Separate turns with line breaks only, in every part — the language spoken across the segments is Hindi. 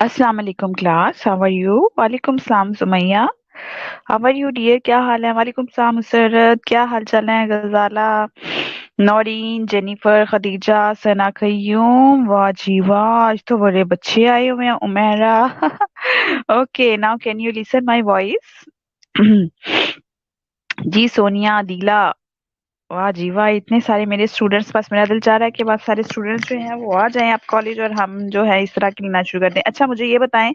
अस्सलाम वालेकुम क्लास, हाउ आर यू? वालेकुम सलाम Sumaiya, how are you dear? क्या हाल है? वालेकुम सलाम मुसर्रत, क्या हाल चाल है? गजाला, नौरीन, जेनिफर, खदीजा, सना, कय्यूम, वाह जी वाह, आज तो बड़े बच्चे आए हुए हैं। Umera okay, now can you listen my voice? जी सोनिया, अदीला, वाह जी वाह, इतने सारे मेरे स्टूडेंट्स, पास मेरा दिल चाह रहा है कि बहुत सारे स्टूडेंट्स जो हैं वो आ जाएं आप कॉलेज, और हम जो है इस तरह की लेना शुरू कर दें। अच्छा मुझे ये बताएं,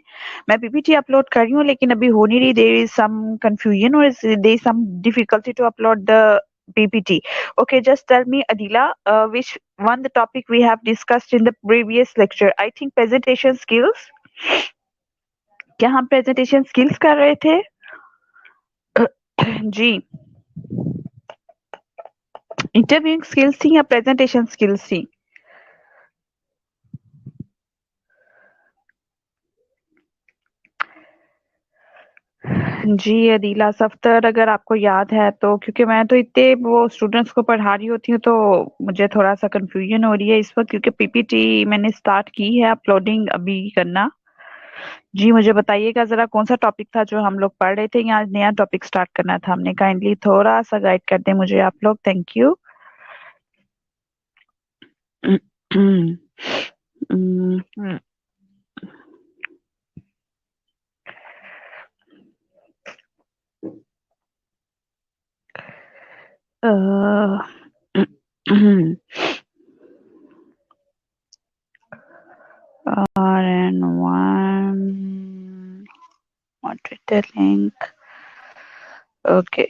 मैं पीपीटी अपलोड कर रही हूँ लेकिन अभी हो नहीं रही, देयर इज सम कंफ्यूजन और there is some difficulty to upload the PPT. Okay, just tell me, Adila, which one the topic we have discussed in the previous lecture? I think presentation skills. क्या हम presentation skills कर रहे थे? जी, इंटरव्यूइंग स्किल्स थी या प्रेजेंटेशन स्किल्स थी? जी, अदीला सफ़दर, अगर आपको याद है तो, क्योंकि मैं तो इतने वो स्टूडेंट्स को पढ़ा रही होती हूँ तो मुझे थोड़ा-सा कन्फ्यूजन हो रही है इस वक़्त, क्योंकि पीपीटी मैंने स्टार्ट की है अपलोडिंग अभी करना। जी, मुझे बताइएगा ज़रा कौन-सा टॉपिक था जो हम लोग पढ़ रहे थे या नया टॉपिक स्टार्ट करना था हमने? काइंडली थोड़ा-सा गाइड कर दें मुझे आप लोग, thank you. Um, a, RN1 moderator link. Okay.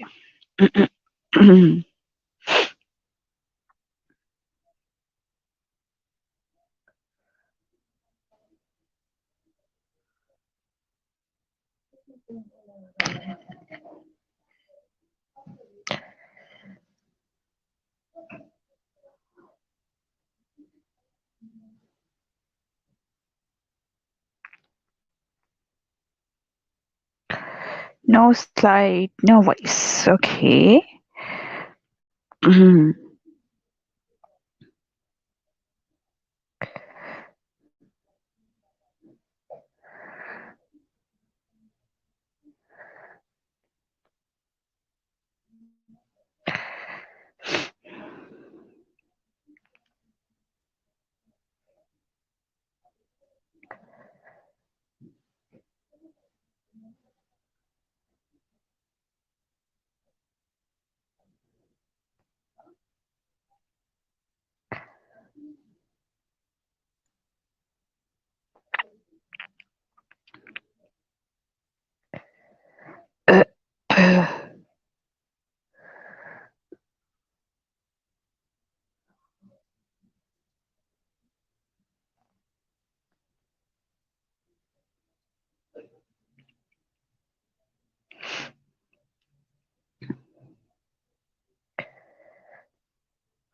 No slide, no voice. Okay.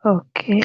Okay.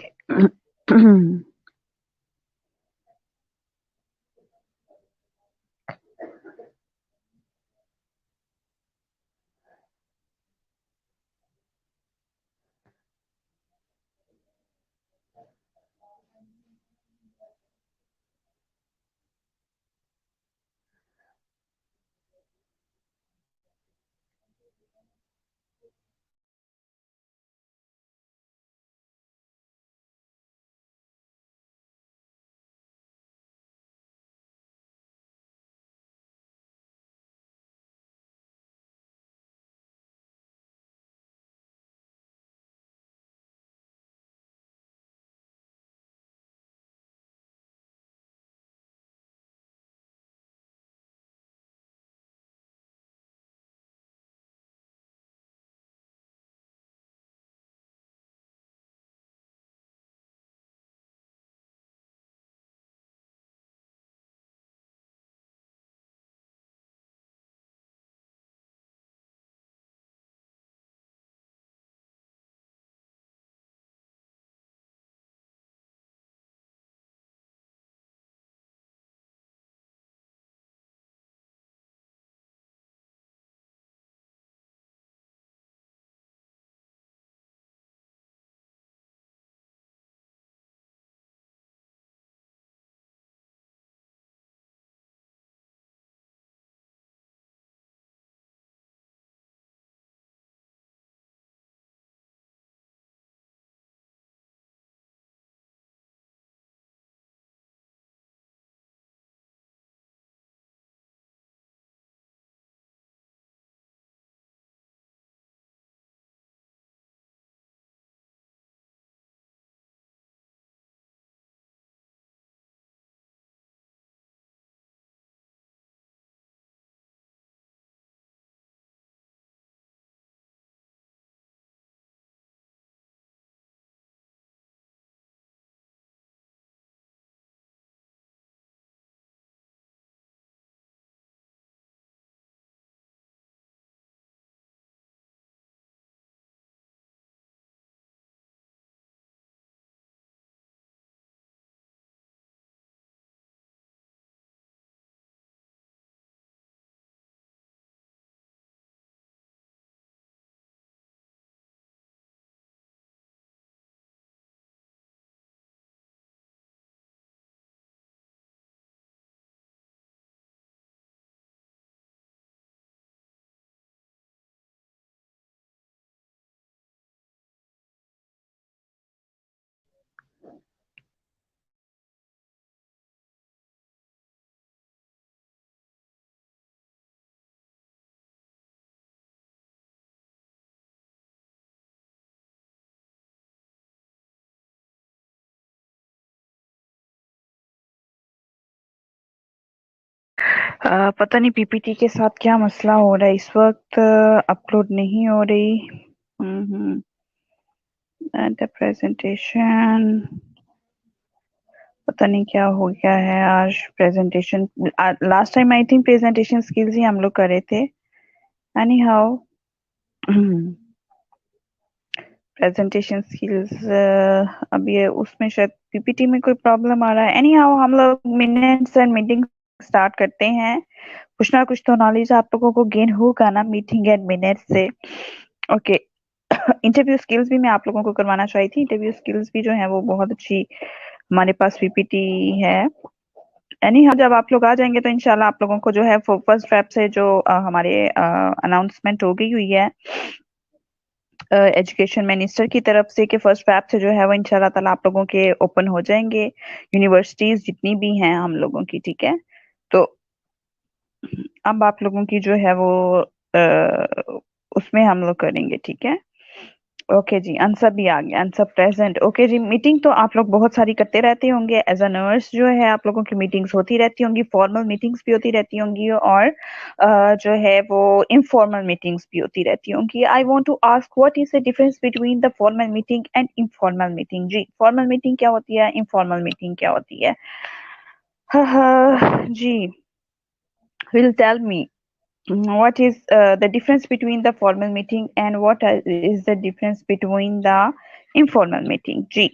पता नहीं पीपीटी के साथ क्या मसला हो रहा है इस वक्त, अपलोड नहीं हो रही। द प्रेजेंटेशन, पता नहीं क्या हो गया है आज presentation. Last time I think presentation skills ही हम लोग करे थे। एनी हाउ, प्रेजेंटेशन स्किल्स अब ये उसमें शायद पीपीटी में कोई प्रॉब्लम आ रहा है। एनी हाउ, हम लोग मिनट्स एंड मीटिंग स्टार्ट करते हैं। कुछ ना कुछ तो नॉलेज आप लोगों को गेन होगा ना मीटिंग एंड मिनट्स से। ओके। इंटरव्यू स्किल्स भी मैं आप लोगों को करवाना चाही थी। इंटरव्यू स्किल्स भी जो है वो बहुत अच्छी हमारे पास पीपीटी है। एनी हाउ, जब आप लोग आ जाएंगे तो इंशाल्लाह आप लोगों को जो है फर्स्ट फेब से जो हमारे अनाउंसमेंट हो गई हुई है एजुकेशन मिनिस्टर की तरफ से कि फर्स्ट फेब से जो है वो इंशाल्लाह ताला आप लोगों के ओपन हो जाएंगे यूनिवर्सिटीज जितनी भी हैं हम लोगों की। ठीक है, तो अब आप लोगों की जो है वो उसमें हम लोग करेंगे। ठीक है, ओके जी। आंसर भी आ गया, आंसर प्रेजेंट। ओके जी, मीटिंग तो आप लोग बहुत सारी करते रहते होंगे एज अ नर्स। जो है आप लोगों की मीटिंग्स होती रहती होंगी, फॉर्मल मीटिंग्स भी होती रहती होंगी और जो है वो इनफॉर्मल मीटिंग्स भी होती रहती होंगी। I want to ask what is the difference between the formal meeting and informal meeting. जी, फॉर्मल मीटिंग क्या होती है, इनफॉर्मल मीटिंग क्या होती है? जी, will tell me what is the difference between the formal meeting and what is the difference between the informal meeting? जी,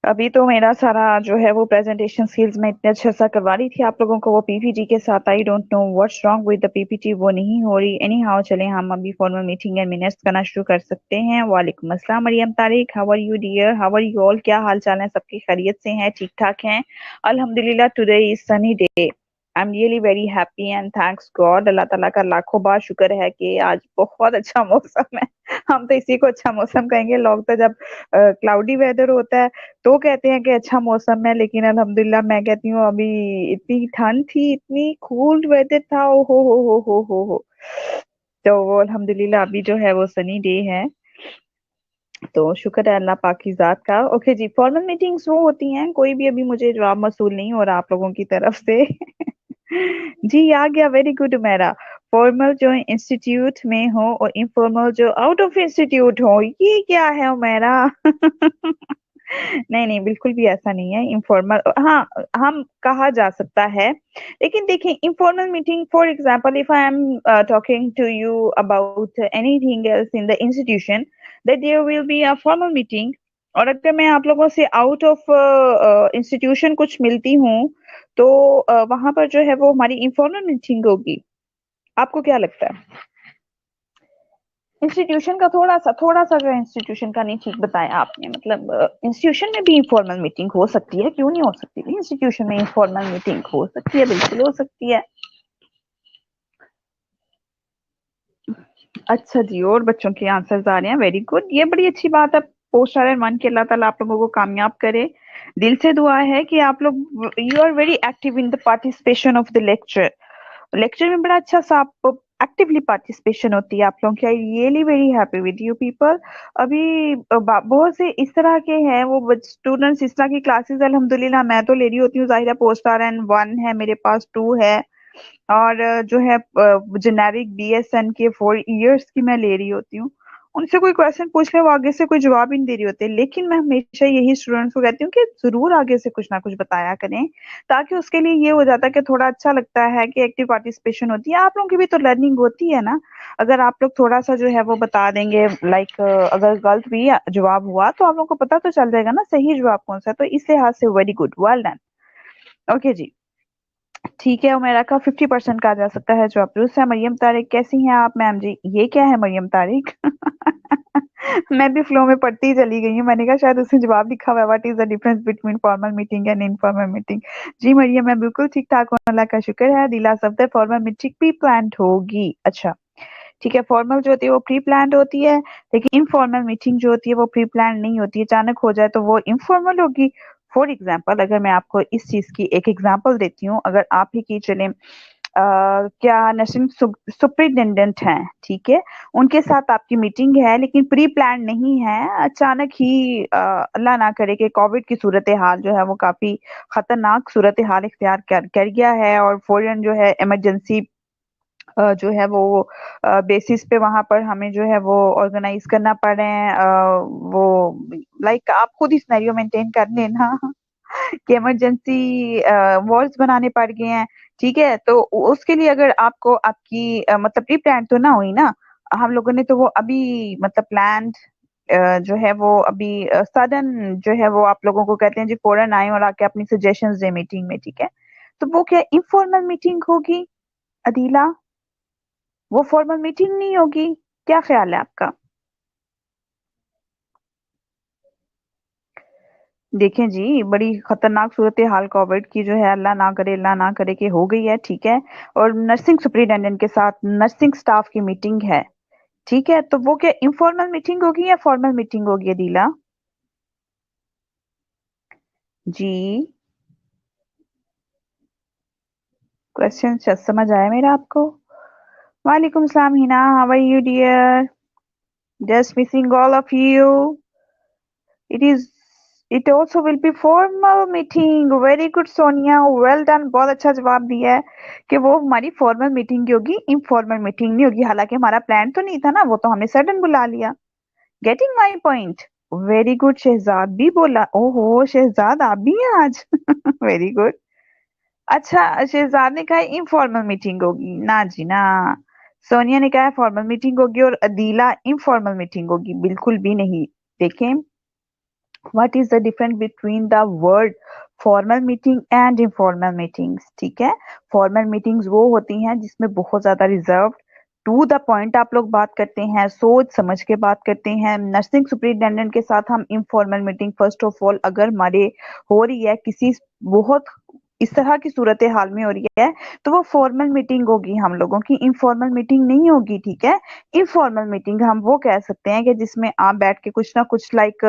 अभी तो मेरा सारा जो है वो प्रेजेंटेशन स्किल्स में इतने अच्छा सा करवा रही थी आप लोगों को, वो पीपीटी के साथ I don't know what's wrong with the PPT, वो नहीं हो रही। एनी हाउ, चले हम अभी फॉर्मल मीटिंग एंड मिनट्स करना शुरू कर सकते हैं। वालेकुम अस्सलाम Mariam Tariq, how are you dear, how are you all, क्या हाल चाल है सबकी, खैरियत से हैं, ठीक ठाक हैं? अल्हम्दुलिल्लाह, today is sunny day. I am really very happy and thanks God, Allah ताला का लाखों बार शुक्र है कि आज बहुत अच्छा मौसम है। हम तो इसी को अच्छा मौसम कहेंगे। लोग तो जब क्लाउडी वेदर होता है तो कहते हैं कि अच्छा मौसम है, लेकिन अल्हम्दुलिल्लाह मैं कहती हूँ अभी इतनी ठंड थी, इतनी कूल्ड वेदर था, ओ हो। तो वो अल्हम्दुलिल्लाह अभी जो है वो सनी डे है, तो शुक्र है अल्लाह पाक की जात का। ओके जी, फॉर्मल मीटिंग्स वो होती हैं, कोई भी अभी मुझे जवाब मसूल नहीं हो रहा आप लोगों की तरफ से। जी आ गया, वेरी गुड मेरा। फॉर्मल जो इंस्टीट्यूट में हो और इनफॉर्मल जो आउट ऑफ इंस्टीट्यूट हो, ये क्या है मेरा? नहीं नहीं, बिल्कुल भी ऐसा नहीं है। इनफॉर्मल, हाँ, हम कहा जा सकता है, लेकिन देखिए informal meeting, for example if I am talking to you about anything else in the institution, that there will be a formal meeting. और अगर मैं आप लोगों से आउट ऑफ इंस्टीट्यूशन कुछ मिलती हूँ तो वहां पर जो है वो हमारी इनफॉर्मल मीटिंग होगी। आपको क्या लगता है? इंस्टीट्यूशन का थोड़ा सा जो इंस्टीट्यूशन का नहीं ठीक बताया आपने, मतलब इंस्टीट्यूशन में भी इनफॉर्मल मीटिंग हो सकती है, क्यों नहीं हो सकती? इंस्टीट्यूशन में इनफॉर्मल मीटिंग हो सकती है, बिल्कुल हो सकती है। अच्छा जी, और बच्चों के आंसर्स आ रहे हैं, वेरी गुड, ये बड़ी अच्छी बात है। पोस्ट आर मान के अल्लाह ताला आप लोगों को कामयाब करे। दिल से दुआ है कि आप लोग, you are very active in the participation of the lecture. Lecture में बड़ा अच्छा सा आप एक्टिवली पार्टिसिपेशन होती है आप लोगों की। I really very happy with you people. अभी बहुत से इस तरह के हैं वो स्टूडेंट्स, इस तरह की क्लासेस अल्हम्दुलिल्लाह मैं तो ले रही होती हूँ, जाहिर है पोस्ट आर एन 1 है मेरे पास, 2 है, और जो है जेनेरिक बीएसएन के 4 इयर्स की मैं ले रही होती हूँ। उनसे कोई क्वेश्चन पूछ ले, वो आगे से कोई जवाब ही नहीं दे रही होते, लेकिन मैं हमेशा यही स्टूडेंट्स को कहती हूँ कि जरूर आगे से कुछ ना कुछ बताया करें, ताकि उसके लिए ये हो जाता है कि थोड़ा अच्छा लगता है कि एक्टिव पार्टिसिपेशन होती है। आप लोगों की भी तो लर्निंग होती है ना। अगर आप लोग थोड़ा सा जो है वो बता देंगे, लाइक अगर गलत भी जवाब हुआ तो आप लोगों को पता तो चल जाएगा ना सही जवाब कौन सा है। तो इस लिहाज से very good, well done. Okay जी, ठीक है, उमेरा का 50% कहा जा सकता है जो अप्रूव है। मरियम तारिक, कैसी हैं आप मैम जी? ये क्या है मरियम तारिक? मैं भी फ्लो में पढ़ती ही चली गई हूँ, मैंने कहा शायद उसमें जवाब लिखा हुआ है, what is the difference between formal meeting and informal meeting. जी मरियम, मैं बिल्कुल ठीक ठाक हूँ, अल्लाह का शुक्र है। दिला सब फॉर्मल मीटिंग प्री प्लान होगी। अच्छा, ठीक है, फॉर्मल जो होती है वो प्री प्लान होती है, लेकिन इनफॉर्मल मीटिंग जो होती है वो प्री प्लान नहीं होती है, अचानक हो जाए तो वो इनफॉर्मल होगी। फॉर एग्जाम्पल, अगर मैं आपको इस चीज की एक एग्जाम्पल देती हूँ, अगर आप ही की चले क्या नर्सिंग सुपरिटेंडेंट हैं, ठीक है, उनके साथ आपकी मीटिंग है, लेकिन प्री प्लान नहीं है। अचानक ही अल्लाह ना करे कि कोविड की सूरत हाल जो है वो काफी खतरनाक सूरत हाल इख्तियार कर गया है, और फौरन जो है इमरजेंसी जो है वो बेसिस पे वहां पर हमें जो है वो ऑर्गेनाइज करना पड़ रहे हैं। वो लाइक आप खुद ही सिनेरियो मेंटेन कर लेना कि इमरजेंसी वॉल्स बनाने पड़ गए हैं, ठीक है। तो उसके लिए अगर आपको आपकी मतलब प्री प्लान तो ना हुई ना, हम लोगों ने तो वो अभी मतलब प्लान जो है वो अभी सडन जो है वो आप लोगों को कहते हैं जी फौरन आए और आके अपनी सजेशंस दे मीटिंग में, ठीक है। तो वो क्या इनफॉर्मल मीटिंग होगी अदीला? वो फॉर्मल मीटिंग नहीं होगी? क्या ख्याल है आपका? देखें जी, बड़ी खतरनाक सूरत हाल कोविड की जो है, अल्लाह ना करे कि हो गई है, ठीक है। और नर्सिंग सुपरिटेंडेंट के साथ नर्सिंग स्टाफ की मीटिंग है, ठीक है। तो वो क्या इनफॉर्मल मीटिंग होगी या फॉर्मल मीटिंग होगी अदीला? जी, क्वेश्चन समझ आया मेरा आपको? वालेकुम सलाम Hina, how are you dear? Just missing all of you. It is. It also will be formal meeting. Very good Sonia, well done, बहुत अच्छा जवाब दिया है कि वो हमारी फॉर्मल मीटिंग होगी, इनफॉर्मल मीटिंग नहीं होगी। हालांकि हमारा प्लान तो नहीं था ना, वो तो हमने सडन बुला लिया। Getting my point. Very good, Shahzad भी बोला। ओहो शहजाद, आप भी हैं आज वेरी गुड। अच्छा, शहजाद ने कहा इनफॉर्मल मीटिंग होगी, ना जी ना। सोनिया ने कहा फॉर्मल मीटिंग होगी, और अदीला इनफॉर्मल मीटिंग होगी, बिल्कुल भी नहीं। देखें, what is the difference between the word formal meeting and informal meetings, ठीक है। फॉर्मल मीटिंग्स वो होती हैं जिसमें बहुत ज्यादा रिजर्व टू द पॉइंट आप लोग बात करते हैं, सोच समझ के बात करते हैं। नर्सिंग सुपरिटेंडेंट के साथ हम informal meeting first of all अगर हमारे हो रही है किसी बहुत इस तरह की सूरत हाल में हो रही है, तो वो फॉर्मल मीटिंग होगी हम लोगों की, इनफॉर्मल मीटिंग नहीं होगी, ठीक है। इनफॉर्मल मीटिंग हम वो कह सकते हैं कि जिसमें आप बैठ के कुछ ना कुछ लाइक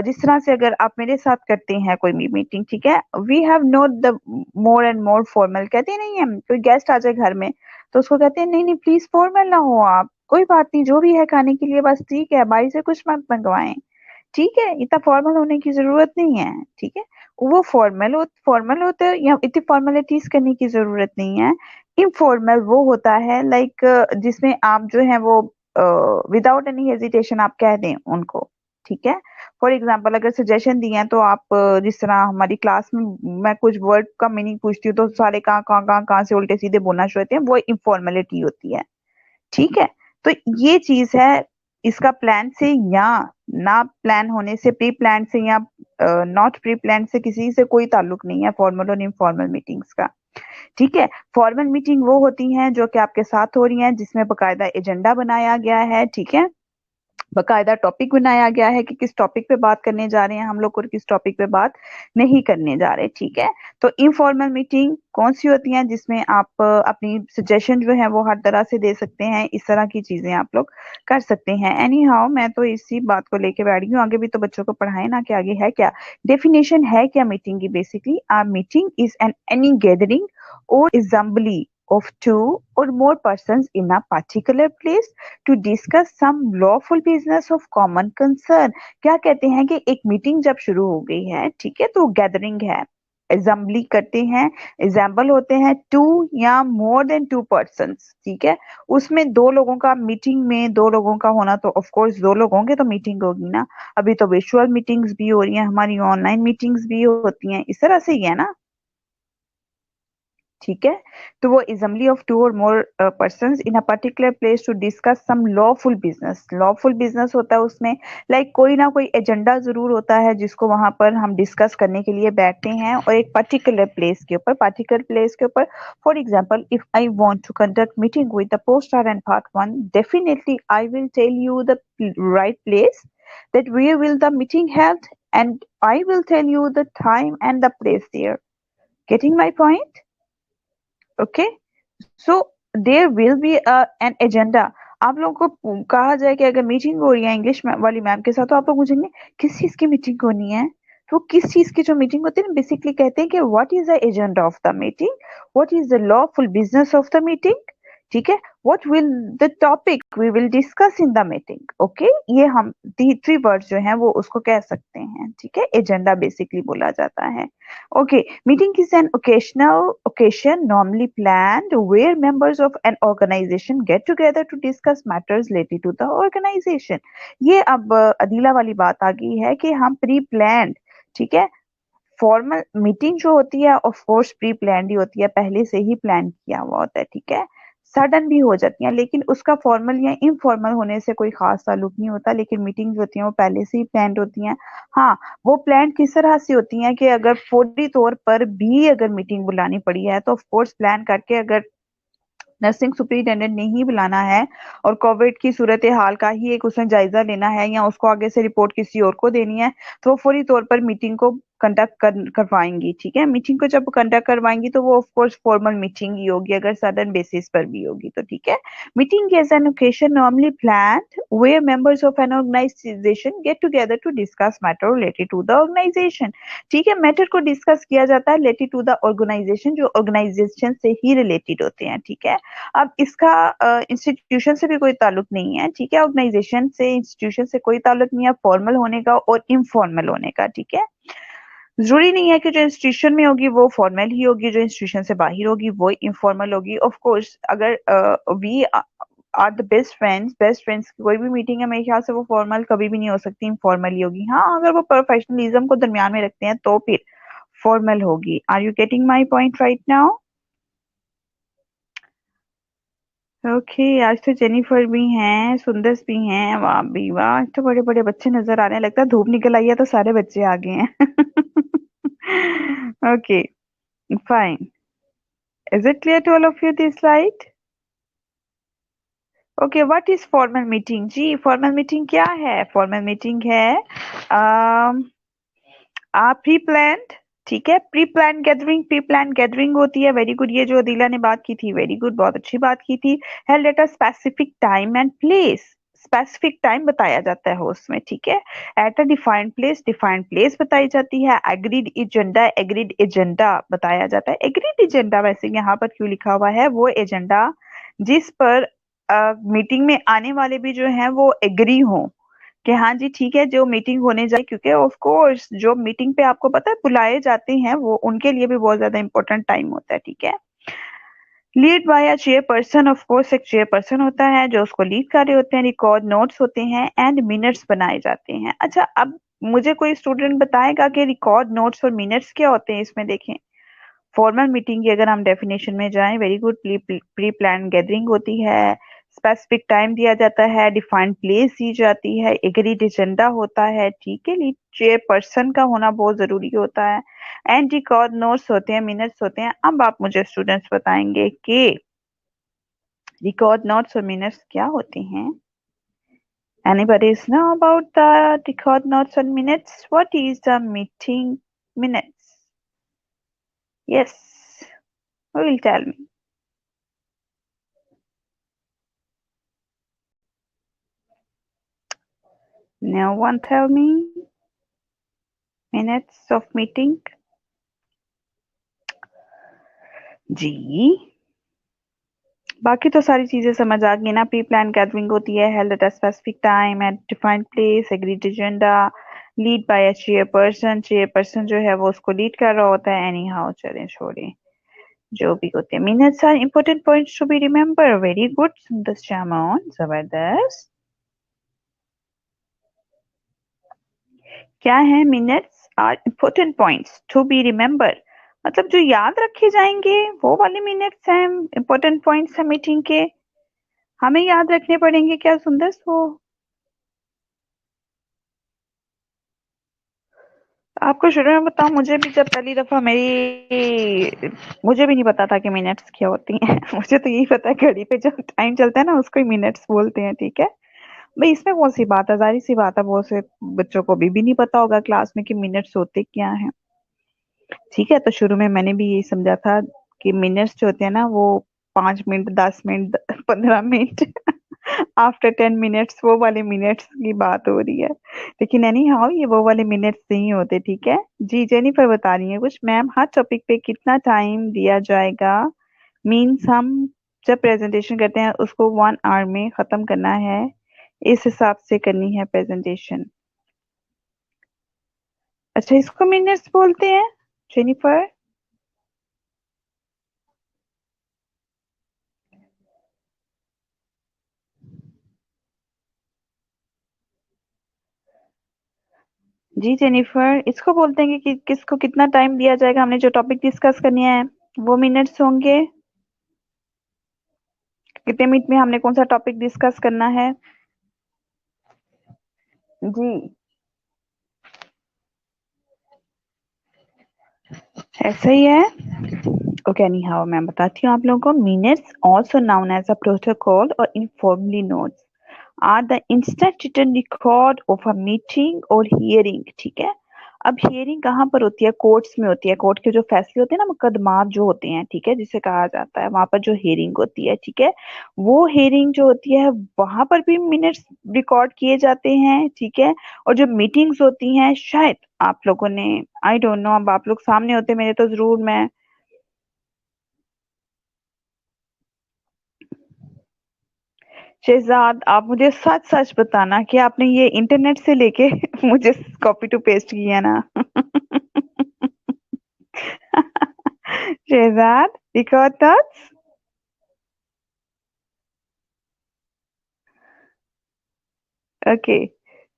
जिस तरह से अगर आप मेरे साथ करते हैं कोई भी मीटिंग, ठीक है, we have note the more and more formal, कहते नहीं है कोई गेस्ट आ जाए घर में तो उसको कहते हैं नहीं नहीं प्लीज फॉर्मल ना हो आप, कोई बात नहीं जो भी है खाने के लिए बस ठीक है, बाहर से कुछ मत मंगवाएं, ठीक है, इतना फॉर्मल होने की जरूरत नहीं है, ठीक है। वो फॉर्मल होता है या इतनी फॉर्मेलिटीज करने की जरूरत नहीं है। इनफॉर्मल वो होता है लाइक जिसमें आप जो है वो विदाउट एनी हेजिटेशन आप कह दें उनको, ठीक है। फॉर एग्जाम्पल अगर सजेशन दिए हैं तो आप जिस तरह हमारी क्लास में मैं कुछ वर्ड का मीनिंग पूछती हूँ तो सारे कहाँ से उल्टे सीधे बोलना शुरू होते हैं, वो इनफॉर्मेलिटी होती है, ठीक है। तो ये चीज है, इसका प्लान से या ना प्लान होने से, प्री प्लान से या नॉट प्री प्लान से किसी से कोई ताल्लुक नहीं है फॉर्मल और इनफॉर्मल मीटिंग्स का, ठीक है। फॉर्मल मीटिंग वो होती हैं जो कि आपके साथ हो रही हैं जिसमें बकायदा एजेंडा बनाया गया है, ठीक है, बकायदा टॉपिक बनाया गया है कि किस टॉपिक पे बात करने जा रहे हैं हम लोग और किस टॉपिक पे बात नहीं करने जा रहे, ठीक है। तो इनफॉर्मल मीटिंग कौन सी होती है जिसमें आप अपनी सजेशन जो है वो हर तरह से दे सकते हैं, इस तरह की चीजें आप लोग कर सकते हैं। एनी हाउ मैं तो इसी बात को लेके बैठ गई हूँ, आगे भी तो बच्चों को पढ़ाए ना कि आगे है क्या डेफिनेशन है क्या मीटिंग की। Basically a meeting is an any gathering or assembly of two or more persons in a particular place to discuss some lawful business of common concern. क्या कहते हैं कि एक मीटिंग जब शुरू हो गई है, ठीक है, तो गैदरिंग है, असेंबली करते हैं, एग्जाम्पल होते हैं टू या मोर देन टू पर्सन, ठीक है। उसमें दो लोगों का, मीटिंग में दो लोगों का होना तो ऑफ कोर्स दो लोग होंगे तो मीटिंग होगी ना। अभी तो विजुअल मीटिंग्स भी हो रही हैं हमारी, ऑनलाइन मीटिंग्स भी होती हैं, इस तरह से ही है ना, ठीक है। तो वो असेंबली ऑफ टू और more persons in a particular place to discuss some lawful business. Lawful business होता है उसमें लाइक कोई ना कोई एजेंडा जरूर होता है जिसको वहां पर हम डिस्कस करने के लिए बैठते हैं, और एक पर्टिकुलर प्लेस के ऊपर। For example if I want to conduct meeting with the poster and part one, definitely I will tell you the right place that where will the meeting held, and I will tell you the time and the place there. Getting my point? Okay, so there will be an agenda। आप लोगों को कहा जाए कि अगर मीटिंग हो रही है इंग्लिश वाली मैम के साथ तो आप लोग पूछेंगे किस चीज की मीटिंग होनी है, तो किस चीज की जो मीटिंग होती है ना, बेसिकली कहते हैं कि what is the agenda of the meeting, what is the lawful business of the meeting, ठीक है, what will the topic we will discuss in the meeting. Okay, ये हम थ्री वर्ड्स जो हैं वो उसको कह सकते हैं, ठीक है, एजेंडा बेसिकली बोला जाता है। Okay, meeting is N occasional occasion normally planned where members of an organization get together to discuss matters related to the organization। ये अब अदीला वाली बात आ गई है कि हम प्री प्लान्ड, ठीक है, फॉर्मल मीटिंग जो होती है ऑफ कोर्स प्री प्लान्ड ही होती है, पहले से ही प्लान किया हुआ होता है, ठीक है, सडन भी हो जाती है, लेकिन उसका फॉर्मल या इनफॉर्मल होने से कोई खास ताल्लुक नहीं होता, लेकिन मीटिंग्स होती हैं वो पहले से ही प्लान्ड होती हैं। हाँ, वो प्लान किस तरह से होती हैं कि अगर फौरी तौर पर भी अगर मीटिंग बुलानी पड़ी है तो ऑफ कोर्स प्लान करके, अगर नर्सिंग सुपरिटेंडेंट ने ही बुलाना है और कोविड की सूरत हाल का ही एक उसने जायजा लेना है या उसको आगे से रिपोर्ट किसी और को देनी है, तो वो फौरी तौर पर मीटिंग को कंडक्ट करवाएंगी, ठीक है, मीटिंग को जब कंडक्ट करवाएंगी तो वो ऑफ कोर्स फॉर्मल मीटिंग ही होगी, अगर सडन बेसिस पर भी होगी तो, ठीक है। Meeting is an occasion normally planned where members of an organisation get together to discuss matter related to the organisation, ठीक है, मैटर को डिस्कस किया जाता है रिलेटेड टू द ऑर्गेनाइजेशन, जो ऑर्गेनाइजेशन से ही रिलेटेड होते हैं, ठीक है। अब इसका इंस्टीट्यूशन से भी कोई ताल्लुक नहीं है, ठीक है, ऑर्गेनाइजेशन से इंस्टीट्यूशन से कोई ताल्लुक नहीं है फॉर्मल होने का और इनफॉर्मल होने का, ठीक है। जरूरी नहीं है कि जो इंस्टीट्यूशन में होगी वो फॉर्मल ही होगी, जो इंस्टीट्यूशन से बाहर होगी वो इनफॉर्मल होगी। ऑफ कोर्स अगर we are the best friends की कोई भी मीटिंग है मेरे ख्याल से वो फॉर्मल कभी भी नहीं हो सकती, इनफॉर्मल ही होगी। हाँ, अगर वो प्रोफेशनलिज्म को दरमियान में रखते हैं तो फिर फॉर्मल होगी। Are you getting my point right now? Okay, आज तो जेनिफर भी हैं, सुंदर भी हैं, वाह भी वाह, आज तो बड़े बड़े बच्चे नजर आ रहे हैं, लगता है धूप निकल आई है तो सारे बच्चे आ गए हैं। Okay, fine, is it clear to all of you this slide? Okay, what is formal meeting? जी, फॉर्मल मीटिंग क्या है? फॉर्मल मीटिंग है प्री प्लान्ड, ठीक है, प्री प्लान गैदरिंग होती है, वेरी गुड, ये जो अदीला ने बात की थी, वेरी गुड, बहुत अच्छी बात की थी। Held at a specific time and place, specific time बताया जाता है उसमें, ठीक है, एट अ डिफाइंड प्लेस बताई जाती है। एग्रीड एजेंडा बताया जाता है। एग्रीड एजेंडा वैसे यहाँ पर क्यों लिखा हुआ है? वो एजेंडा जिस पर मीटिंग में आने वाले भी जो है वो एग्री हो कि हाँ जी ठीक है जो मीटिंग होने जाए, क्योंकि ऑफ कोर्स जो मीटिंग पे आपको पता है बुलाए जाते हैं वो उनके लिए भी बहुत ज्यादा इंपॉर्टेंट टाइम होता है, ठीक है। Lead by a chairperson, of course एक चेयरपर्सन होता है जो उसको लीड कर रहे होते हैं, रिकॉर्ड नोट्स होते हैं एंड मिनट्स बनाए जाते हैं। अच्छा, अब मुझे कोई स्टूडेंट बताएगा कि रिकॉर्ड नोट्स और मिनट्स क्या होते हैं इसमें? देखें, फॉर्मल मीटिंग की अगर हम डेफिनेशन में जाएं, very good, pre plan gathering होती है, स्पेसिफिक टाइम दिया जाता है, डिफाइंड प्लेस दी जाती है, एग्रीड एजेंडा होता है, ठीक है, लीड चेयरपर्सन का होना बहुत जरूरी होता है, एंड रिकॉर्ड नोट्स होते हैं, मिनट्स होते हैं। अब आप मुझे स्टूडेंट्स बताएंगे कि रिकॉर्ड नोट्स और मिनट्स क्या होते हैं? Anybody know about the record notes and minutes? What is the meeting minutes? Yes, who will tell me? No one tell me? Minutes of meeting? जी, बाकी तो सारी चीजें समझ आ गई ना। प्री प्लान गैदरिंग होती है, held at a specific time at defined place, agreed agenda, lead by a chairperson, chairperson जो है वो उसको लीड कर रहा होता है। एनी हाउ, चलें छोड़ें, जो भी होते हैं। Minutes are important points to be remember, very good सुंदर श्यामोन, जबरदस्त। क्या है? Minutes are important points to be remember, मतलब जो याद रखे जाएंगे वो वाले मिनट्स हैं, इम्पोर्टेंट पॉइंट्स है मीटिंग के, हमें याद रखने पड़ेंगे। क्या सुंदर वो आपको शुरू में बताऊं, मुझे भी जब पहली दफा मेरी, मुझे भी नहीं पता था कि मिनट्स क्या होती हैं। मुझे तो यही पता है घड़ी पे जब टाइम चलता है ना उसको ही मिनट्स बोलते हैं, ठीक है भाई, इसमें कौन सी बात है, जाहिर सी बात है बहुत से बच्चों को भी नहीं पता होगा क्लास में कि मिनट्स होते क्या हैं, ठीक है। तो शुरू में मैंने भी यही समझा था कि मिनट्स जो होते हैं ना वो 5 minute, 10 minute, 15 minute after 10 minutes वो वाले मिनट्स की बात हो रही है। लेकिन एनी हाउ ये वो वाले मिनट्स नहीं होते, ठीक है जी। जेनिफर बता रही है कुछ, मैम हर टॉपिक पे कितना टाइम दिया जाएगा? मीन्स हम जब प्रेजेंटेशन करते हैं उसको 1 आवर में खत्म करना है, इस हिसाब से करनी है प्रेजेंटेशन। अच्छा, इसको मिनट्स बोलते हैं जेनिफर? जी जेनिफर, इसको बोलते हैं कि किसको कितना टाइम दिया जाएगा, हमने जो टॉपिक डिस्कस करनी है वो मिनट्स होंगे। कितने मिनट में हमने कौन सा टॉपिक डिस्कस करना है? जी ऐसा ही है। ओके एनी हाउ मैं बताती हूँ आप लोगों को। Minutes also known as a protocol और informally notes are the instant written record of a meeting और हियरिंग, ठीक है। अब हियरिंग कहाँ पर होती है? कोर्ट्स में होती है। कोर्ट के जो फैसले होते हैं ना, मुकदमात जो होते हैं, ठीक है, जिसे कहा जाता है, वहां पर जो हियरिंग होती है, ठीक है, वो हियरिंग जो होती है वहां पर भी मिनट्स रिकॉर्ड किए जाते हैं, ठीक है। और जो मीटिंग्स होती हैं, शायद आप लोगों ने, आई डोंट नो, अब आप लोग सामने होते मेरे तो जरूर मैं। शहजाद, आप मुझे सच सच बताना कि आपने ये इंटरनेट से लेके मुझे कॉपी टू पेस्ट किया ना? Shahzad, record thoughts. ओके,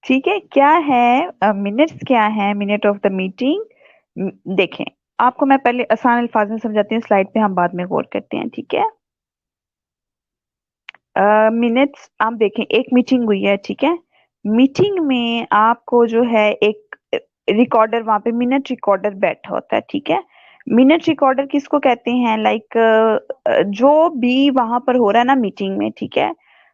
ठीक है। क्या है मिनट्स? क्या है मिनट ऑफ द मीटिंग? देखें, आपको मैं पहले आसान अल्फाज में समझाती हूँ, स्लाइड पे हम बाद में गौर करते हैं, ठीक है। मिनट्स आप देखें, एक मीटिंग हुई है, ठीक है। मीटिंग में आपको जो है एक रिकॉर्डर, वहां पे मिनट रिकॉर्डर बैठा होता है, ठीक है। मिनट रिकॉर्डर किसको कहते हैं? लाइक जो भी वहां पर हो रहा है ना मीटिंग में, ठीक है।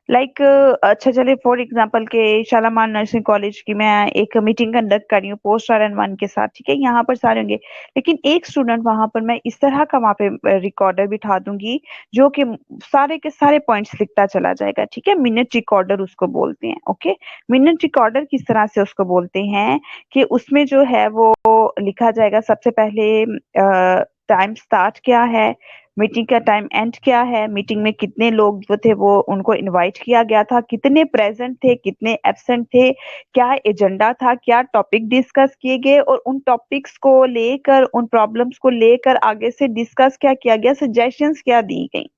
लाइक अच्छा चले फॉर एग्जांपल के शालामार नर्सिंग कॉलेज की मैं एक मीटिंग कंडक्ट कर रही हूँ पोस्ट RN1 के साथ, ठीक है। यहाँ पर सारे होंगे, लेकिन एक स्टूडेंट वहां पर मैं इस तरह का वहां पे रिकॉर्डर बिठा दूंगी जो कि सारे के सारे पॉइंट्स लिखता चला जाएगा, ठीक है। मिनट रिकॉर्डर उसको बोलते हैं, ओके। मिनट रिकॉर्डर किस तरह से उसको बोलते हैं कि उसमें जो है वो लिखा जाएगा सबसे पहले टाइम स्टार्ट क्या है, मीटिंग का टाइम एंड क्या है, मीटिंग में कितने लोग जो थे वो उनको इनवाइट किया गया था, कितने प्रेजेंट थे, कितने एब्सेंट थे, क्या एजेंडा था, क्या टॉपिक डिस्कस किए गए, और उन टॉपिक्स को लेकर, उन प्रॉब्लम्स को लेकर आगे से डिस्कस क्या किया गया, सजेशंस क्या दी गई।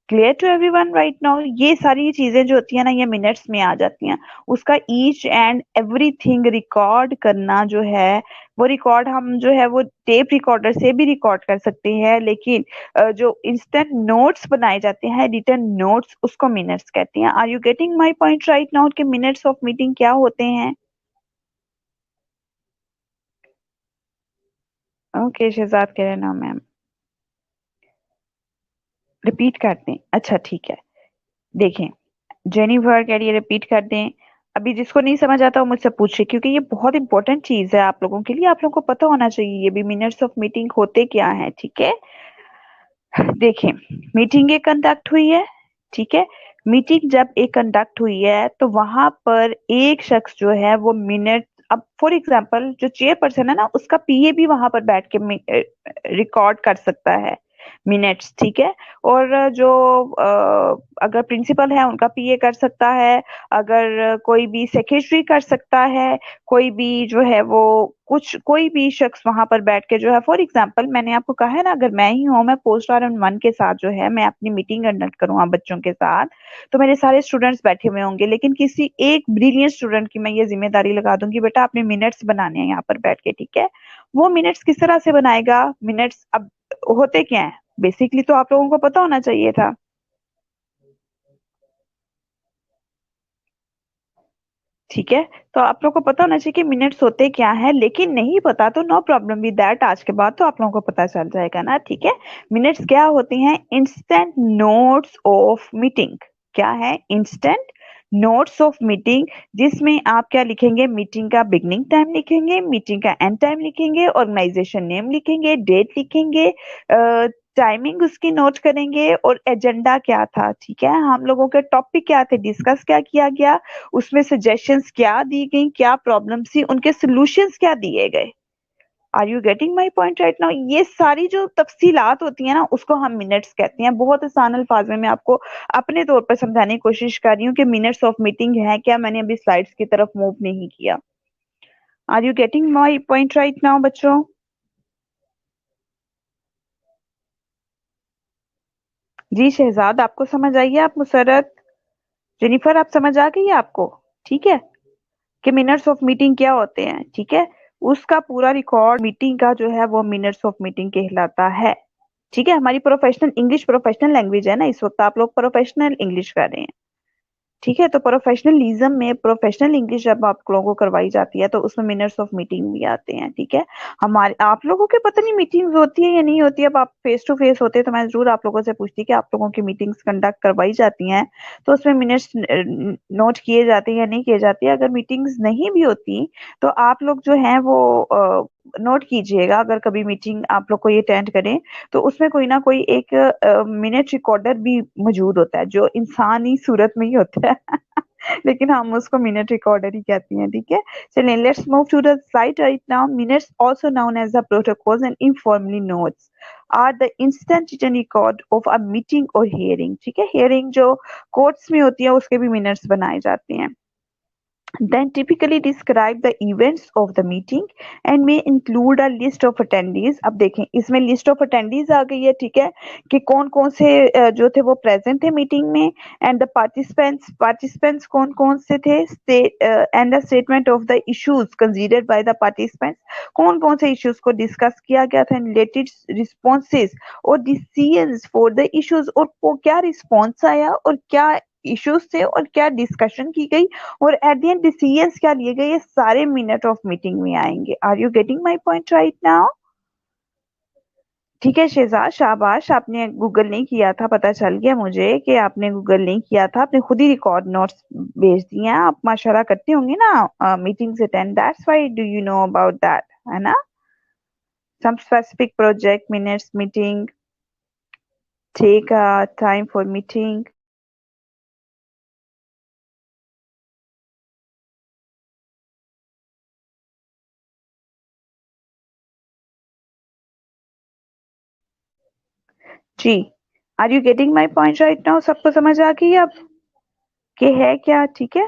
Clear to everyone right now? ये सारी चीजें जो होती है ना, ये मिनट्स में आ जाती हैं। उसका ईच एंड एवरीथिंग रिकॉर्ड करना जो है, वो रिकॉर्ड हम जो है वो टेप रिकॉर्डर से भी रिकॉर्ड कर सकते हैं, लेकिन जो इंस्टेंट नोट्स बनाए जाते हैं, रिटन नोट्स, उसको मिनट्स कहते हैं। Are you getting my point right now कि मिनट्स ऑफ मीटिंग क्या होते हैं? ओके शहजाद कह रहे ना मैम, रिपीट कर दें? अच्छा ठीक है। देखें, जेनिफर कह रही है रिपीट कर दें। अभी जिसको नहीं समझ आता वो मुझसे पूछे, क्योंकि ये बहुत इंपॉर्टेंट चीज है आप लोगों के लिए, आप लोगों को पता होना चाहिए ये भी मिनट्स ऑफ मीटिंग होते क्या है, ठीक है। देखें, मीटिंग एक कंडक्ट हुई है, ठीक है। मीटिंग जब एक कंडक्ट हुई है तो वहां पर एक शख्स जो है वो मिनट, अब फॉर एग्जांपल जो चेयरपर्सन है ना, उसका पीए भी वहां पर बैठ के रिकॉर्ड कर सकता है मिनट्स, ठीक है। और जो अगर प्रिंसिपल है उनका पीए कर सकता है, अगर कोई भी सेक्रेटरी कर सकता है, कोई भी जो है वो कुछ, कोई भी शख्स वहां पर बैठ के जो है, फॉर एग्जांपल मैंने आपको कहा है ना, अगर मैं ही हूँ, मैं पोस्ट RN1 के साथ जो है मैं अपनी मीटिंग कंडक्ट करूँ आप बच्चों के साथ, तो मेरे सारे स्टूडेंट्स बैठे हुए होंगे, लेकिन किसी एक ब्रिलियंट स्टूडेंट की मैं ये जिम्मेदारी लगा दूंगी, बेटा आपने मिनट्स बनाने हैं यहाँ पर बैठ के, ठीक है। वो मिनट्स किस तरह से बनाएगा? मिनट्स अब होते क्या है, बेसिकली तो आप लोगों को पता होना चाहिए था, ठीक है। तो आप लोगों को पता होना चाहिए कि मिनट्स होते क्या है, लेकिन नहीं पता तो नो प्रॉब्लम विद दैट, आज के बाद तो आप लोगों को पता चल जाएगा ना, ठीक है। मिनट्स क्या होती हैं? Instant notes of meeting. क्या है? इंस्टेंट नोट्स ऑफ मीटिंग, जिसमें आप क्या लिखेंगे? मीटिंग का बिगनिंग टाइम लिखेंगे, मीटिंग का एंड टाइम लिखेंगे, ऑर्गेनाइजेशन नेम लिखेंगे, डेट लिखेंगे, टाइमिंग उसकी नोट करेंगे और एजेंडा क्या था, ठीक है, हम लोगों के टॉपिक क्या थे, डिस्कस क्या किया गया, उसमें सजेशंस क्या दी गई, क्या प्रॉब्लम्स थी, उनके सॉल्यूशंस क्या दिए गए। Are you getting my point right now? ये सारी जो तफसीलात होती है ना, उसको हम मिनट्स कहते हैं। बहुत आसान अल्फाज में मैं आपको अपने तौर पर समझाने की कोशिश कर रही हूँ कि मिनट्स ऑफ मीटिंग है क्या। मैंने अभी स्लाइड्स की तरफ मूव नहीं किया। Are you getting my point right now बच्चों? जी शहजाद, आपको समझ आई है? आप मुसरत, जेनिफर, आप समझ आ गई है आपको? ठीक है, कि मिनट्स ऑफ मीटिंग क्या होते हैं, ठीक है, उसका पूरा रिकॉर्ड मीटिंग का जो है वो मिनट्स ऑफ मीटिंग कहलाता है। ठीक है, हमारी प्रोफेशनल इंग्लिश प्रोफेशनल लैंग्वेज है ना, इस वक्त आप लोग प्रोफेशनल इंग्लिश कर रहे हैं। ठीक है, तो प्रोफेशनलिज्म में प्रोफेशनल इंग्लिश जब आप लोगों को करवाई जाती है तो उसमें मिनट्स ऑफ मीटिंग भी आते हैं। ठीक है, हमारे आप लोगों के पता नहीं मीटिंग्स होती है या नहीं होती है। अब आप फेस टू फेस होते हैं तो मैं जरूर आप लोगों से पूछती कि आप लोगों की मीटिंग्स कंडक्ट करवाई जाती हैं तो उसमें मिनट्स नोट किए जाते हैं या नहीं किए जाते हैं। अगर मीटिंग्स नहीं भी होती तो आप लोग जो हैं वो नोट कीजिएगा। अगर कभी मीटिंग आप लोग को ये अटेंड करें तो उसमें कोई ना कोई एक मिनट रिकॉर्डर भी मौजूद होता है जो इंसानी सूरत में ही होता है लेकिन हम उसको मिनट रिकॉर्डर ही कहते हैं। ठीक है, चलिए let's move to the slide right now. Minutes also known as the protocols and informally notes are the instant written record of a meeting और हियरिंग। ठीक है, हियरिंग जो कोर्ट्स में होती है उसके भी मिनट्स बनाए जाते हैं। Then typically describe the events of the meeting and may include a list of attendees। अब देखें इसमें list of attendees आ गई है। ठीक है, कि कौन कौन से जो थे वो प्रेजेंट थे मीटिंग में, एंड द पार्टिसिपेंट्स कौन कौन से थे, and the statement of the issues considered by the participants, कौन कौन से इश्यूज को डिस्कस किया गया था, रिलेटेड रिस्पॉन्सेज और डिसीजंस फॉर द इश्यूज, और वो क्या रिस्पॉन्स आया और क्या इश्यूज थे और क्या डिस्कशन की गई और एट द एंड डिसीजंस क्या लिए गए, ये सारे मिनट ऑफ मीटिंग में आएंगे। Are you getting my point right now? ठीक है शहजाद, शाबाश, आपने गूगल नहीं किया था, पता चल गया मुझे कि आपने गूगल नहीं किया था, आपने खुद ही रिकॉर्ड नोट्स भेज दिए हैं। आप माशाल्लाह करते होंगे ना meetings attend, that's why do you know about that, है ना? Some specific project minutes meeting, take time for meeting. जी, are you getting my point right now? सबको समझ आ गई अब कि है क्या? ठीक है,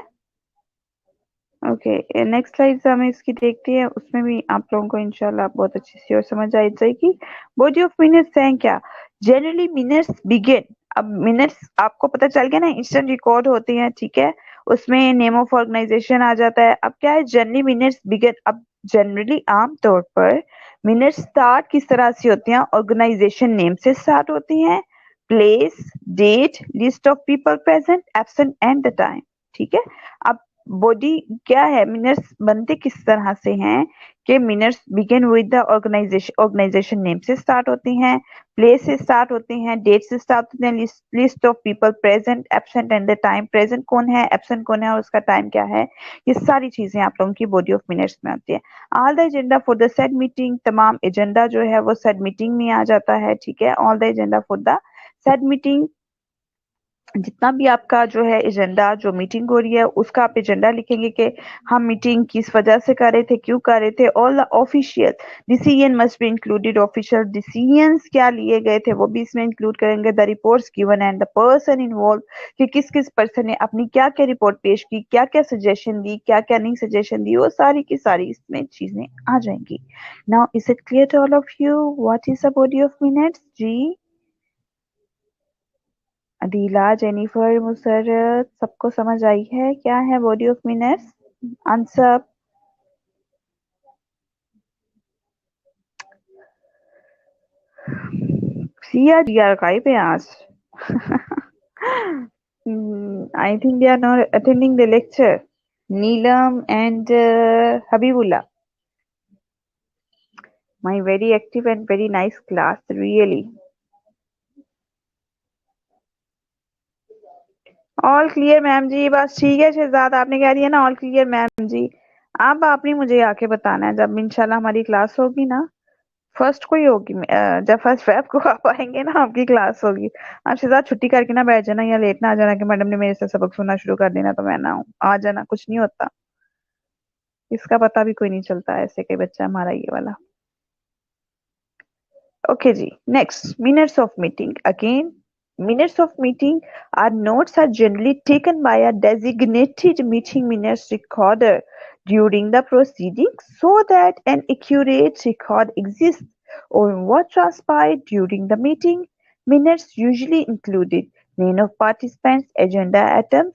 ओके, नेक्स्ट स्लाइड हमें इसकी देखते हैं, उसमें भी आप लोगों को इंशाल्लाह बहुत अच्छी सी और समझ आ जाएगी। बॉडी ऑफ मिनट्स हैं क्या? जनरली मिनट्स बिगिन, अब मिनट्स आपको पता चल गया ना, इंस्टेंट रिकॉर्ड होते हैं। ठीक है, उसमें नेम ऑफ ऑर्गेनाइजेशन आ जाता है। अब क्या है, जनरली मिनट्स बिगिन, अब जनरली आमतौर पर मिनट्स स्टार्ट किस तरह से होते हैं, ऑर्गेनाइजेशन नेम से स्टार्ट होती हैं, place, date, list of people present, absent and the time. ठीक है, अब बॉडी क्या है, मिनट्स बनते किस तरह से हैं कि minutes begin with the organisation name से स्टार्ट होती हैं, प्लेस से स्टार्ट होती हैं, डेट से स्टार्ट होते हैं, list of people present, absent and the time, present कौन है, एब्सेंट कौन है और उसका टाइम क्या है, ये सारी चीजें आप लोगों की बॉडी ऑफ मिनट्स में आती है। All the agenda for the said meeting, तमाम एजेंडा जो है वो सेड मीटिंग में आ जाता है। ठीक है, all the agenda for the said meeting, जितना भी आपका जो है एजेंडा, जो मीटिंग हो रही है उसका आप एजेंडा लिखेंगे कि हम मीटिंग किस वजह से कर रहे थे, क्यों कर रहे थे। All the official decision must be included, official decisions क्या लिए गए थे वो भी इसमें इंक्लूड करेंगे। The reports given and the person involve, कि किस किस पर्सन ने अपनी क्या क्या रिपोर्ट पेश की, क्या क्या सजेशन दी, क्या क्या नहीं सजेशन दी, वो सारी की सारी इसमें चीजें आ जाएंगी। Now is it clear to all of you what is the body of minutes? जी, अदीला, जेनिफर, मुसर्रत, सबको समझ आई है क्या है body of minutes? Answer. Siya Jiya गायब है आज I think they are not attending the lecture. Neelam and Habibullah. My very active and very nice class, really. All clear ma'am जी, बस ठीक है शहजाद, आपने कह दिया ना ऑल क्लियर मैम जी। अब आपने मुझे आके बताना है जब इंशाल्लाह हमारी क्लास होगी ना, फर्स्ट को ही होगी, जब फर्स्ट फेब को आप आएंगे ना आपकी क्लास होगी। आप सीधा छुट्टी करके ना बैठ जाना, या लेट ना आ जाना कि मैडम ने मेरे से सबक सुनना शुरू कर देना तो मैं ना हूँ, आ जाना, कुछ नहीं होता। इसका पता भी कोई नहीं चलता, ऐसे कोई बच्चा हमारा ये वाला। Okay, ji. Next, minutes of meeting. Again, minutes of meeting are notes are generally taken by a designated meeting minutes recorder during the proceedings so that an accurate record exists on what transpired during the meeting. Minutes usually included name of participants, agenda items,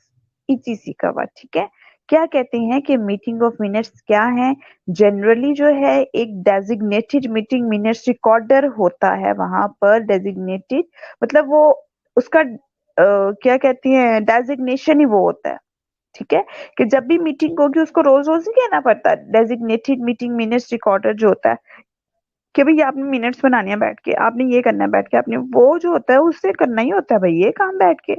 etc. Cover, ठीक है। क्या कहते हैं कि मीटिंग ऑफ मिनट्स क्या है? जनरली जो है एक डेजिग्नेटेड मीटिंग मिनट्स रिकॉर्डर होता है वहां पर, डेजिग्नेटेड मतलब वो उसका क्या कहती है, डेजिग्नेशन ही वो होता है, ठीक है। कि जब भी मीटिंग होगी उसको रोज रोज नहीं कहना पड़ता, डेजिग्नेटेड मीटिंग मिनट्स रिकॉर्डर जो होता है कि भाई आपने मिनट्स बनाने हैं बैठ के, आपने ये करना है बैठ के, आपने वो जो होता है उससे करना ही होता है भाई ये काम बैठ के,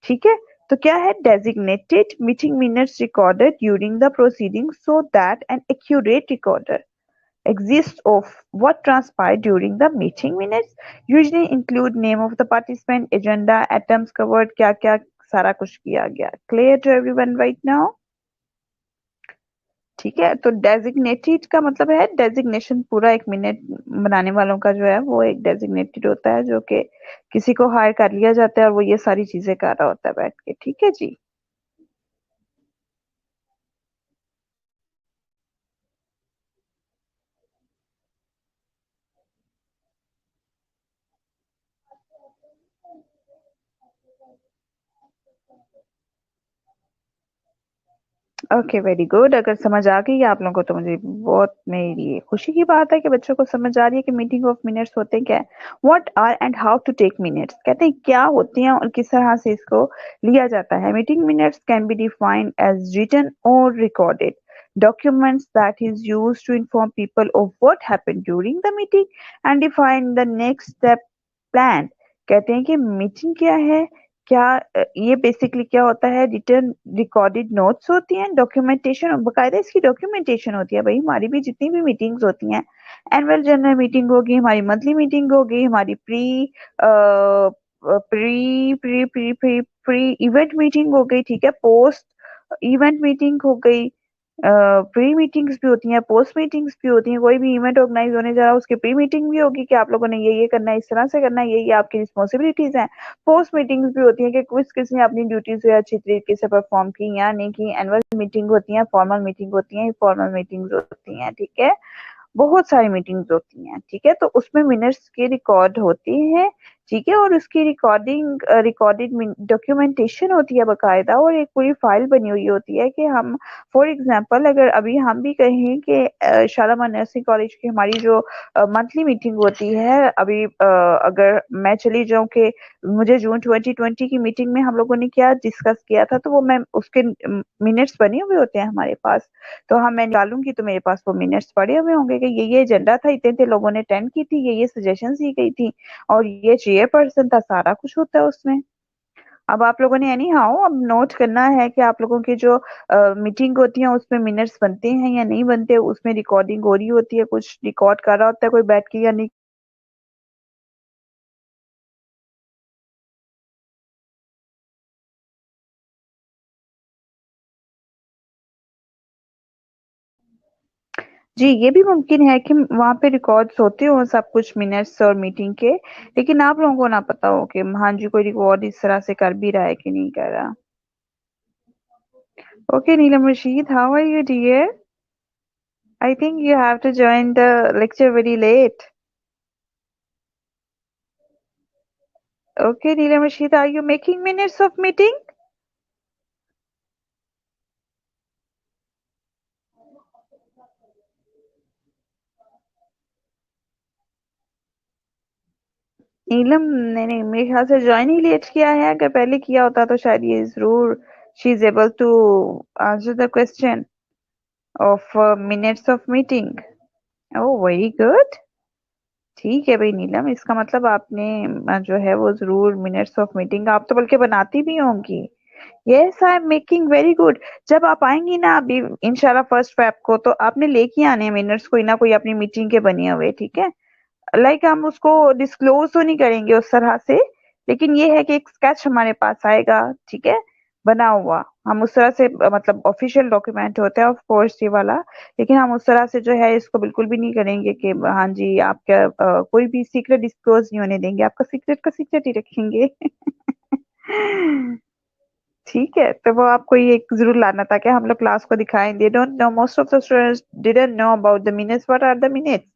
ठीक है। तो क्या है, designated meeting minutes recorded during the proceeding so that an accurate recorder exists of what transpired during the meeting. Minutes usually include name of the participant, agenda, items covered, क्या क्या सारा कुछ किया गया। Clear to everyone right now? ठीक है। तो डेजिग्नेटेड का मतलब है डेजिग्नेशन, पूरा एक मिनट बनाने वालों का जो है वो एक डेजिग्नेटेड होता है, जो कि किसी को हायर कर लिया जाता है और वो ये सारी चीजें कर रहा होता है बैठ के, ठीक है जी। Okay, very good. अगर समझ आ गई है आप लोगों को तो मुझे बहुत मेरी खुशी की बात है कि बच्चों को समझ आ रही है कि मीटिंग ऑफ मिनट्स होते हैं क्या है। What are and how to take minutes, कहते हैं क्या होते हैं और किस तरह से इसको लिया जाता है। Meeting minutes can be defined as written or recorded documents that is used to inform people of what happened during the meeting and define the next step planned। कहते हैं कि मीटिंग क्या है, क्या ये बेसिकली क्या होता है, रिटर्न रिकॉर्डेड नोट्स होती हैं, डॉक्यूमेंटेशन, बकायदा इसकी डॉक्यूमेंटेशन होती है भाई। हमारी भी जितनी भी मीटिंग्स होती हैं, एनुअल जनरल मीटिंग होगी, हमारी मंथली मीटिंग होगी, हमारी pre pre pre pre pre event meeting हो गई, ठीक है, पोस्ट इवेंट मीटिंग हो गई, प्री मीटिंग्स भी होती हैं, पोस्ट मीटिंग्स भी होती हैं। कोई भी इवेंट ऑर्गेनाइज होने जा रहा है उसकी प्री मीटिंग भी होगी कि आप लोगों ने ये करना है, इस तरह से करना है, ये आपकी रिस्पॉन्सिबिलिटीज हैं। पोस्ट मीटिंग्स भी होती हैं कि किसने अपनी ड्यूटीज जो है अच्छी तरीके से परफॉर्म की या नहीं की। एनुअल मीटिंग होती है, फॉर्मल मीटिंग होती है, फॉर्मल मीटिंग्स होती हैं, ठीक है। बहुत सारी मीटिंग्स होती हैं, ठीक है। तो उसमें मिनट्स के रिकॉर्ड होते हैं, ठीक है, और उसकी रिकॉर्डेड डॉक्यूमेंटेशन होती है बकायदा, और एक पूरी फाइल बनी हुई होती है कि हम फॉर एग्जांपल अगर अभी हम भी कहें कि शालामार नर्सिंग कॉलेज की हमारी जो मंथली मीटिंग होती है, अभी अगर मैं चली जाऊं कि मुझे जून 2020 की मीटिंग में हम लोगों ने क्या डिस्कस किया था, तो वो मैं उसके मिनट्स बने हुए होते हैं हमारे पास। तो हाँ, मैं निकालूंगी तो मेरे पास वो मिनट्स पड़े हुए होंगे कि ये एजेंडा था, इतने इतने लोगों ने अटेंड की थी, ये सजेशन दी गई थी, और ये चेयरपर्सन था, सारा कुछ होता है उसमें। अब आप लोगों ने एनी हाउ अब नोट करना है कि आप लोगों की जो मीटिंग होती है उसमें मिनट्स बनते हैं या नहीं बनते, उसमें रिकॉर्डिंग हो रही होती है, कुछ रिकॉर्ड कर रहा होता है कोई बैठ के या नहीं। जी, ये भी मुमकिन है कि वहाँ पे रिकॉर्ड्स होते हो सब कुछ मिनट्स और मीटिंग के, लेकिन आप लोगों को ना पता हो कि हाँ जी कोई रिकॉर्ड इस तरह से कर भी रहा है कि नहीं कर रहा। Okay, Neelam Rashid, how are you, dear? I think you have to join the lecture very late. Okay, Neelam Rashid, are you making minutes of meeting? नीलम ने नहीं, मेरे ख्याल से ज्वाइन ही लेट किया है। अगर पहले किया होता तो शायद ये जरूर she is able to answer the question of minutes of meeting. Oh, very good. ठीक है भाई नीलम, इसका मतलब आपने जो है वो जरूर मिनट्स ऑफ मीटिंग आप तो बल्कि बनाती भी होंगी, yes I am making very good. जब आप आएंगी ना अभी इंशाल्लाह 1 फेब को, तो आपने लेके आने हैं मिनट्स कोई ना कोई अपनी मीटिंग के बने हुए, ठीक है। लाइक हम उसको डिस्क्लोज तो नहीं करेंगे उस तरह से, लेकिन ये है कि एक स्केच हमारे पास आएगा, ठीक है, बना हुआ। हम उस तरह से मतलब ऑफिशियल डॉक्यूमेंट होता है ऑफ कोर्स ये वाला, लेकिन हम उस तरह से जो है इसको बिल्कुल भी नहीं करेंगे कि हाँ जी आप क्या कोई भी सीक्रेट डिस्क्लोज नहीं होने देंगे, आपका सीक्रेट का सीक्रेट ही रखेंगे। ठीक है, तो वो आपको ये जरूर लाना था कि हम लोग क्लास को दिखाएं। They don't know, most of the students didn't know about the minutes, what are the minutes.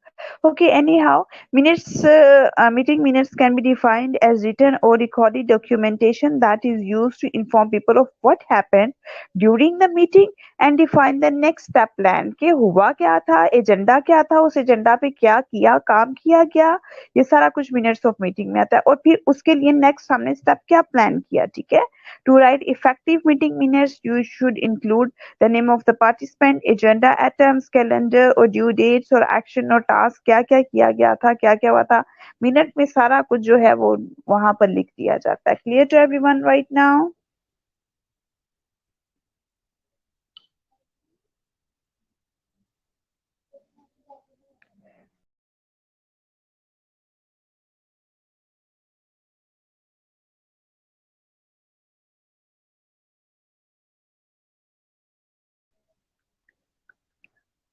Okay, anyhow, meeting minutes can be defined as written or recorded documentation that is used to inform people of what happened during the meeting and define the next step plan, कि हुआ क्या था, एजेंडा क्या था, उस एजेंडा पे क्या किया, काम किया गया, ये सारा कुछ मिनट्स ऑफ मीटिंग में आता है। और फिर उसके लिए नेक्स्ट हमने स्टेप क्या प्लान किया, ठीक है। To write effective meeting minutes, you should include the name of the participant, agenda items, calendar or due dates और action और task, क्या क्या किया गया था, क्या क्या हुआ था। मिनट में सारा कुछ जो है वो वहां पर लिख दिया जाता है। Clear to everyone right now?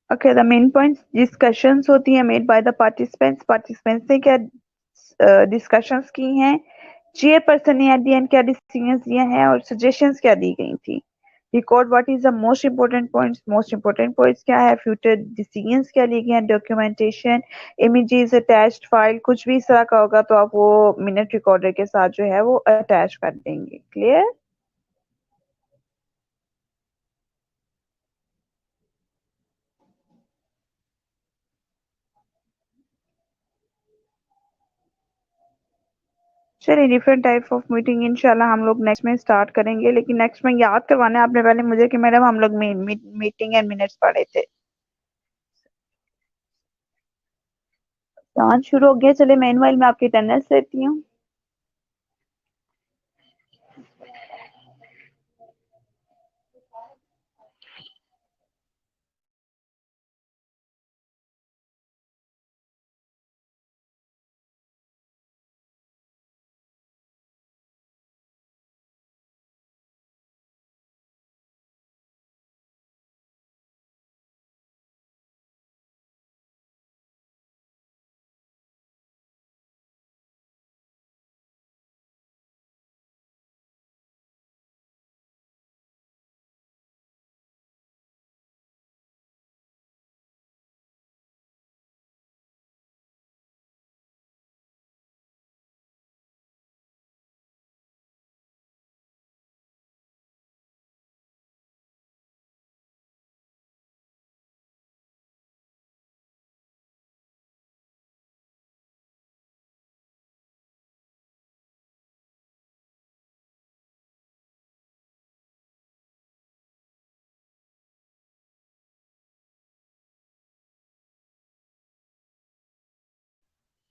Okay, the main points discussions होती है made by the participants। participants ने क्या discussions की हैं, चेयरपर्सन ने एट द एंड क्या डिसीजंस दिए हैं और सजेशंस क्या दी गई थी। Record what is the most important points, most important points क्या है, फ्यूचर डिसीजंस क्या लिए गए हैं, डॉक्यूमेंटेशन, इमेजेस अटैच्ड फाइल, कुछ भी इस तरह का होगा तो आप वो मिनट रिकॉर्डर के साथ जो है वो अटैच कर देंगे। क्लियर? चलिए, डिफरेंट टाइप ऑफ मीटिंग इंशाल्लाह हम लोग नेक्स्ट में स्टार्ट करेंगे, लेकिन नेक्स्ट में याद करवाना है आपने पहले मुझे कि मैडम हम लोग मीटिंग एंड मिनट्स पढ़े थे। आज शुरू हो गया, चले मेनवाइल मैं आपकी अटेंडेंस लेती हूँ।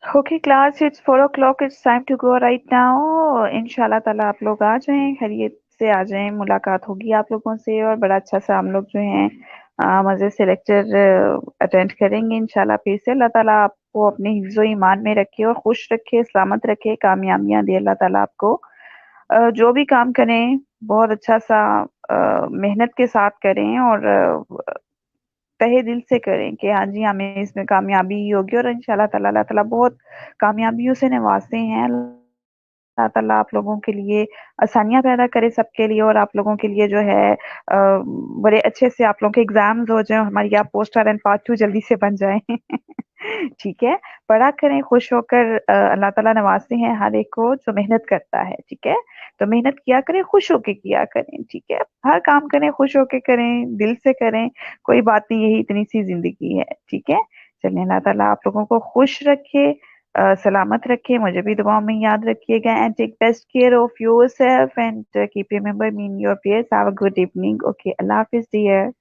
Okay class, it's 4 o'clock, it's time to go right now. इंशाल्लाह ताला आप लोग आ जाएं, खैरियत से आ जाएं, मुलाकात होगी आप लोगों से और बड़ा अच्छा सा हम लोग जो हैं मज़े से लेक्चर अटेंड करेंगे इंशाल्लाह। फिर से अल्लाह ताला आपको अपने हिफ्ज़ ईमान में रखे और खुश रखे, सलामत रखे, कामयाबियां दे अल्लाह ताला आपको। जो भी काम करें बहुत अच्छा सा मेहनत के साथ करें और तहे दिल से करें कि हाँ जी हमें इसमें कामयाबी ही होगी और इंशाल्लाह ताला अल्लाह ताला बहुत कामयाबियों से नवाजते हैं। अल्लाह ताला आप लोगों के लिए आसानियां पैदा करे सबके लिए और आप लोगों के लिए जो है बड़े अच्छे से आप लोगों के एग्जाम्स हो जाए, हमारी आप पोस्टर एंड पार्ट 2 जल्दी से बन जाए। ठीक है, पढ़ा करें खुश होकर, अल्लाह ताला नवाजते हैं हर एक को जो मेहनत करता है, ठीक है। तो मेहनत किया करें, खुश होके किया करें, ठीक है। हर काम करें खुश होके करें, दिल से करें, कोई बात नहीं, यही इतनी सी जिंदगी है, ठीक है। चलिए, अल्लाह ताला आप लोगों को खुश रखे, सलामत रखे, मुझे भी दुआओं में याद रखिएगा। And take best care of yourself and keep remember me in your prayers. Have a good evening. Okay, अल्लाह हाफिज डियर।